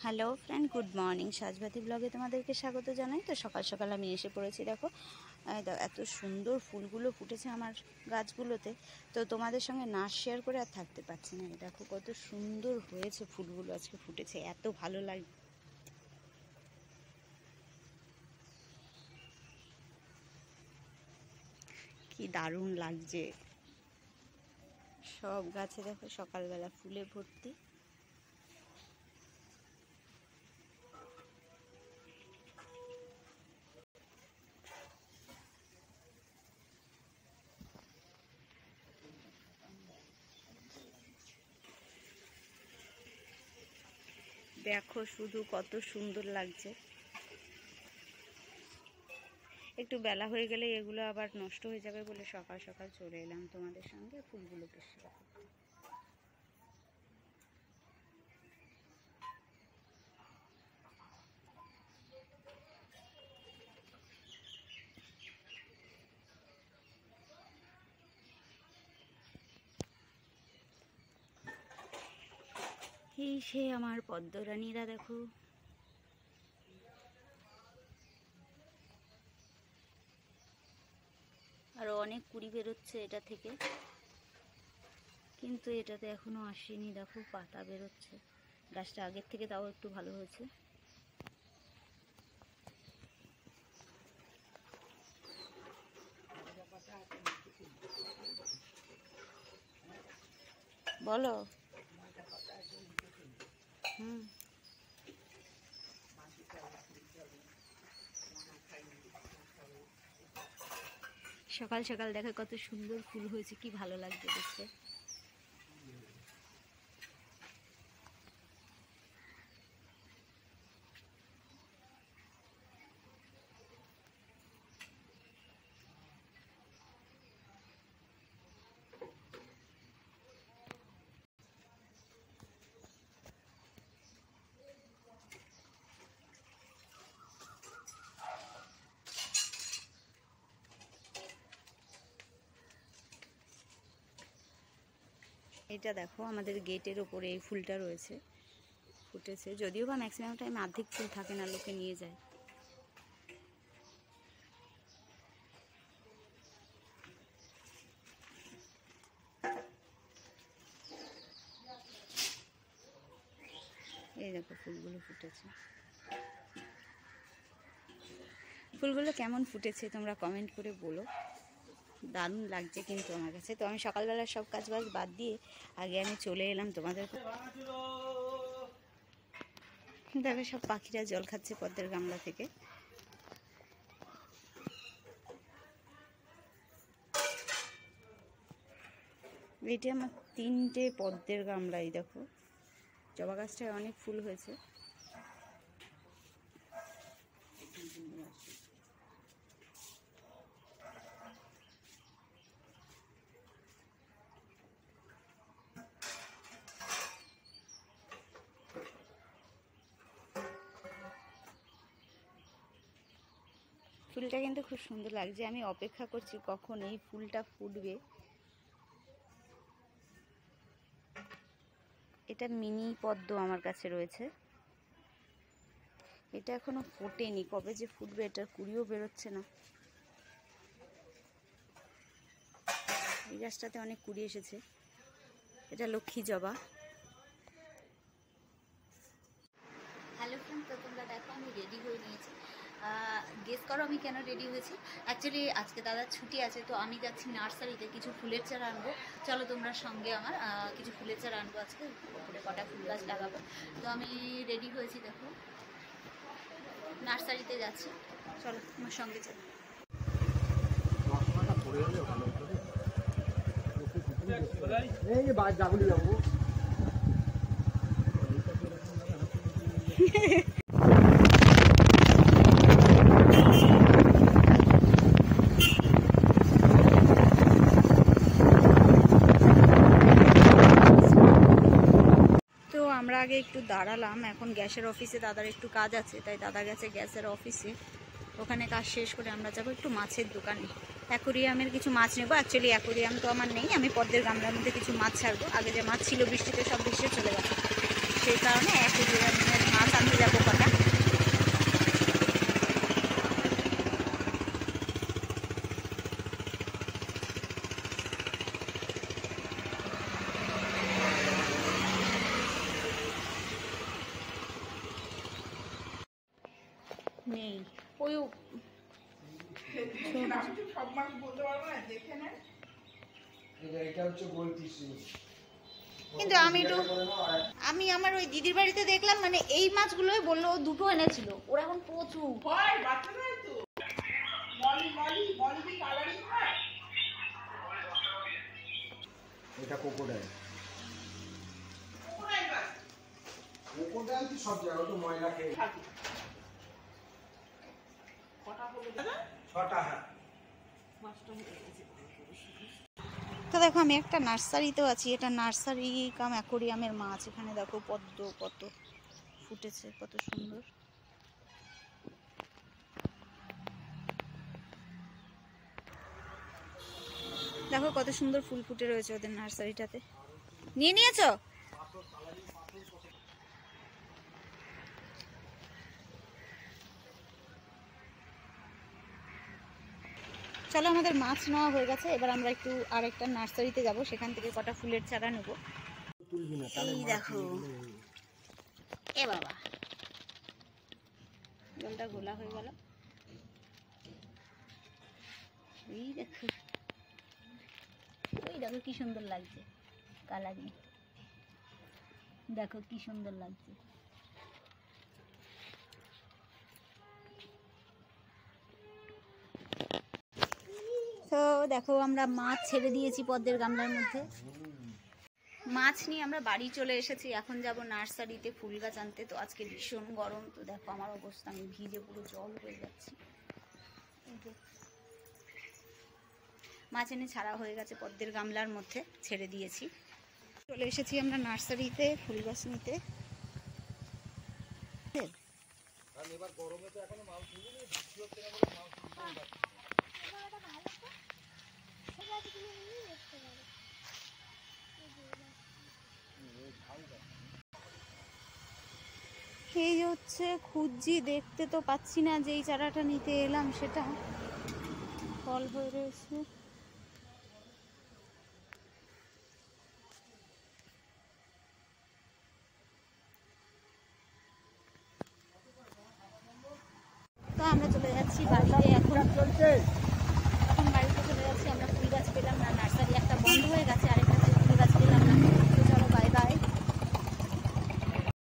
Hello friend, good morning. Sajbati ব্লগে তোমাদেরকে স্বাগত জানাই। তো সকাল সকাল আমি এসে পড়েছি। দেখো এত সুন্দর ফুলগুলো ফুটেছে আমার গাছগুলোতে। তো তোমাদের সঙ্গে না শেয়ার করে আর থাকতে পারছি না। দেখো কত সুন্দর হয়েছে ফুলগুলো, আজকে ফুটেছে, এত ভালো লাগে। কি দারুণ লাগছে। সব গাছে দেখো সকালবেলা ফুলে ভর্তি। দেখো শুধু কত সুন্দর লাগছে। একটু বেলা হয়ে গেলে এগুলো আবার নষ্ট হয়ে যাবে বলে সকাল সকাল চলে এলাম তোমাদের সঙ্গে ফুলগুলোকে শেয়ার করতে। এই সে আমার পদ্মরানীরা, দেখো আরো অনেক কুড়ি বেরোচ্ছে এটা থেকে, কিন্তু এটাতে এখনো আসেনি। দেখো পাতা বেরোচ্ছে, গাছটা আগের থেকে তাও একটু ভালো হয়েছে। বলো। সকাল সকাল দেখো কত সুন্দর ফুল হয়েছে, কি ভালো লাগছে দেখতে। এটা দেখো আমাদের গেটের ওপরে এই ফুলটা রয়েছে, ফুটেছে। যদিও বা ম্যাক্সিমাম টাইম অর্ধেক ফুল থাকে না, লোকে নিয়ে যায়। এই দেখো ফুলগুলো ফুটেছে। ফুলগুলো কেমন ফুটেছে তোমরা কমেন্ট করে বলো। দারুণ লাগছে কিন্তু আমার কাছে। তো আমি সকালবেলা সব কাজ বাজ বাদ দিয়ে আগে আমি চলে এলাম তোমাদের। দেখো সব পাখিরা জল খাচ্ছে পদ্মের গামলা থেকে। এটি আমার 3টে পদ্মের গামলাই। দেখো জবা গাছটায় অনেক ফুল হয়েছে। ফুলটা কিন্তু খুব সুন্দর লাগছে। আমি অপেক্ষা করছি কখন এই ফুলটা ফুটবে। এটা মিনি পদ্ম আমার কাছে রয়েছে, এটা এখনো ফোটেনি। কবে যে ফুটবে, এটার কুড়িও বেরোচ্ছে না। এই গাছটাতে অনেক কুড়ি এসেছে। এটা লক্ষ্মী জবা। হ্যালো ফ্রেন্ড, তো তোমরা দেখো আমি রেডি হয়ে নিয়েছি। গেস করো আমি কেন রেডি হয়েছি। অ্যাকচুয়ালি আজকে দাদার ছুটি আছে, তো আমি যাচ্ছি নার্সারিতে কিছু ফুলের চারা আনবো। চলো তোমরা সঙ্গে আমার, কিছু ফুলের চারা আনবো আজকে, ওপরে কটা ফুল গাছ লাগাবো। তো আমি রেডি হয়েছি, দেখো নার্সারিতে যাচ্ছি। চলো আমার সঙ্গে চলো। আমরা আগে একটু দাঁড়ালাম, এখন গ্যাসের অফিসে দাদার একটু কাজ আছে, তাই দাদা গেছে গ্যাসের অফিসে। ওখানে কাজ শেষ করে আমরা যাবো একটু মাছের দোকানে। অ্যাকোরিয়ামের কিছু মাছ নেবো। অ্যাকচুয়ালি অ্যাকোরিয়াম তো আমার নেই, আমি পদ্মের গামলার মধ্যে কিছু মাছ ছাড়বো। আগে যে মাছ ছিল বৃষ্টিতে সব ভেসে চলে গেছে, সেই কারণে অ্যাকোরিয়ামের মাছ নেই ওই সব মাছ বলতে পারবো না, দেখে নেন। এটা হচ্ছে গোলপিসি। কিন্তু আমি আমার ওই দিদির বাড়িতে দেখলাম, মানে এই মাছগুলোই বললো, ও দুটো এনেছিল, ওরা এখন প্রচুর হয় বাচ্চাদের তো মলি মলি মলি কি কালারিং হয়। এটা কোকোডাইল। কোকোডাইল কি সব জায়গায় তো ময়লা খেয়ে থাকে। কটা হলো দাদা? 6টা। হ্যাঁ, মাছটা হয়ে গেছে। তো দেখো আমি একটা নার্সারিতেও আছি, এটা নার্সারি কাম অ্যাকোরিয়ামের মাছ। এখানে দেখো পদ্ম কত ফুটেছে, কত সুন্দর। দেখো কত সুন্দর ফুল ফুটে রয়েছে ওদের নার্সারিটাতে। নিয়ে নিয়েছো? চলো আমাদের মাছ নেওয়া হয়ে গেছে, এবার আমরা একটু আরেকটা নার্সারিতে যাব, সেখান থেকে কটা ফুলের চারা নেব। এই দেখো, এ বাবা জলটা ঘোলা হয়ে গেল। এই দেখো, ওই দেখো কি সুন্দর লাগছে কালারিং, দেখো কি সুন্দর লাগছে। তো দেখো আমরা মাছ ছেড়ে দিয়েছি পদ্মের গামলার মধ্যে। মাছ নিয়ে আমরা বাড়ি চলে এসেছি, এখন যাব নার্সারিতে ফুল গাছ আনতে। তো আজকে ভীষণ গরম, তো দেখো আমার অবস্থা, আমি ভিজে পুরো জল হয়ে যাচ্ছি। মাছ এনে ছাড়া হয়ে গেছে পদ্মের গামলার মধ্যে, ছেড়ে দিয়েছি। চলে এসেছি আমরা নার্সারিতে ফুল গাছ নিতে। এই যে হচ্ছে খুঁজছি, দেখতে তো পাচ্ছি না যেই চারাটা নিতে এলাম সেটা ফল হয়ে রয়েছে। তো আমরা চলে যাচ্ছি বাড়িতে, এখন বাড়িতে চলে যাচ্ছি। আমরা ফুল গাছ পেলাম না, নার্সারি একটা বন্ধ হয়ে গেছে।